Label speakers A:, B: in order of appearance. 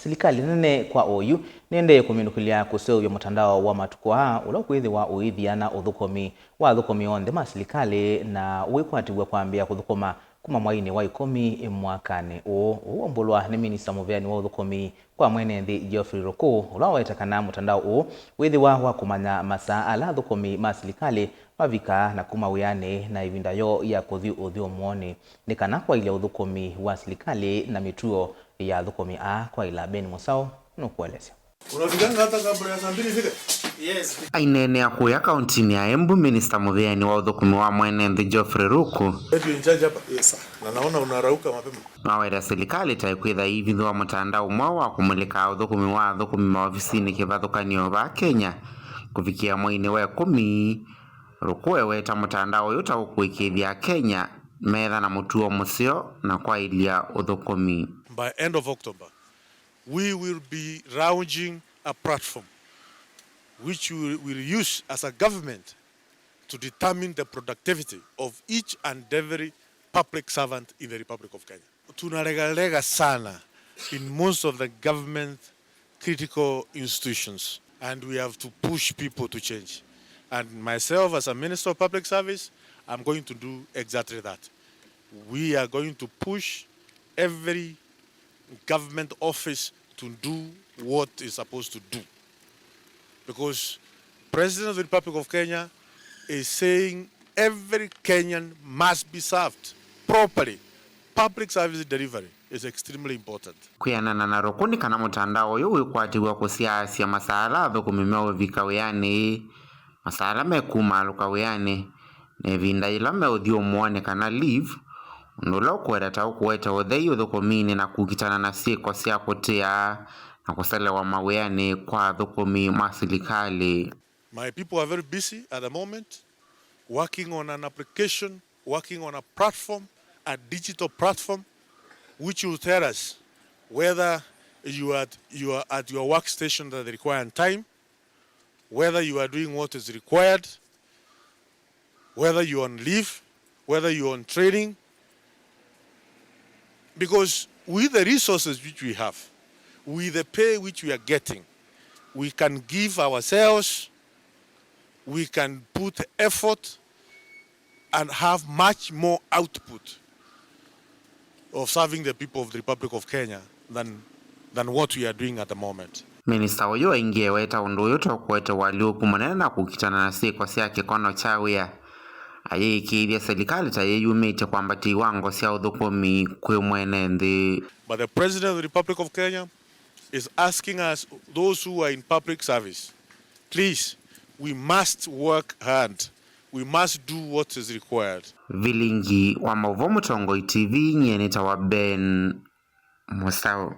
A: Serikali nene kwa oyu nende kuminukilia kuseuya mutandao wa matukwa ula kwithi wa uithiana uthukomi wa thukomi onthe ma serikali na wikwatiwe kwambia kuthukoma kuma mwaini wa 10 mwakani uombulwa ni minista muveani wa uthukomi kwa mwenenthi Geoffrey Ruku ula wetakana mutandao withiwa wa kumanya masaa ala thukomi ma serikali mavika na kuma wiani na ivinda yo ya kuthi uthiomwoni ni kana kwa ile uthukomi wa serikali na mituo ya thukomi kwa ila Ben Musau nukueleza.
B: Unafikanga hata kabla ya saa 2 fika?
C: Yes. Ainene akuya kauntini ya Embu minista muveani wa uthukumi wa mwenenthi Geoffrey Ruku.
B: Wewe in charge hapa? Yes sir. Na naona unarauka mapema.
C: Mawera serikali taikwitha hivi wa mutandao mwa wa kumulika uthukumi wa thukumi maofisini kivathukanio ba Kenya kufikia mwaini wa 10. Ruku weta mutandao yuta ukuikithia Kenya metha na mutuo musio na kwa ilia uthukumi.
B: By end of October, we will be launching a platform which we will use as a government to determine the productivity of each and every public servant in the Republic of Kenya. Tunaregalega sana in most of the government critical institutions, and we have to push people to change. And myself as a Minister of Public Service, I'm going to do exactly that. We are going to push every government office to do what it's supposed to do. Because President of the Republic of Kenya is saying every Kenyan must be served properly. Public service delivery is extremely important.
C: Kuyanana na Rukuni kana mutandao yu wikwatiwa kusiasia masala thukumimia wivika wiani masala mekuma aluka wiani na vinda ila meuthio muone kana leave ndulo kweta ukuweta uthei uthukumini na kukitana na sieko sia kutia na kuselewa mawiani kwa thukumi ma serikali.
B: My people are very busy at the moment working on an application, working on a platform, a digital platform which will tell us whether you are at your workstation at the required time, whether you are doing what is required, whether you're on leave, whether you're on training. Because with the resources which we have, with the pay which we are getting, we can give ourselves, we can put effort and have much more output of serving the people of the Republic of Kenya than what we are doing at the moment.
C: Minister uyu aingie weta undu uyu tokwete waliuku manene na kukitana na sieko sia kikono chawia. Ayikithia serikali tayeyumite kwambati wango sia uthukumi kwi mwenenthi.
B: But the President of the Republic of Kenya is asking us, those who are in public service, please, we must work hard. We must do what is required.
C: Vilingi wa Mauvo Mutongo TV nyene tawa Ben Musau.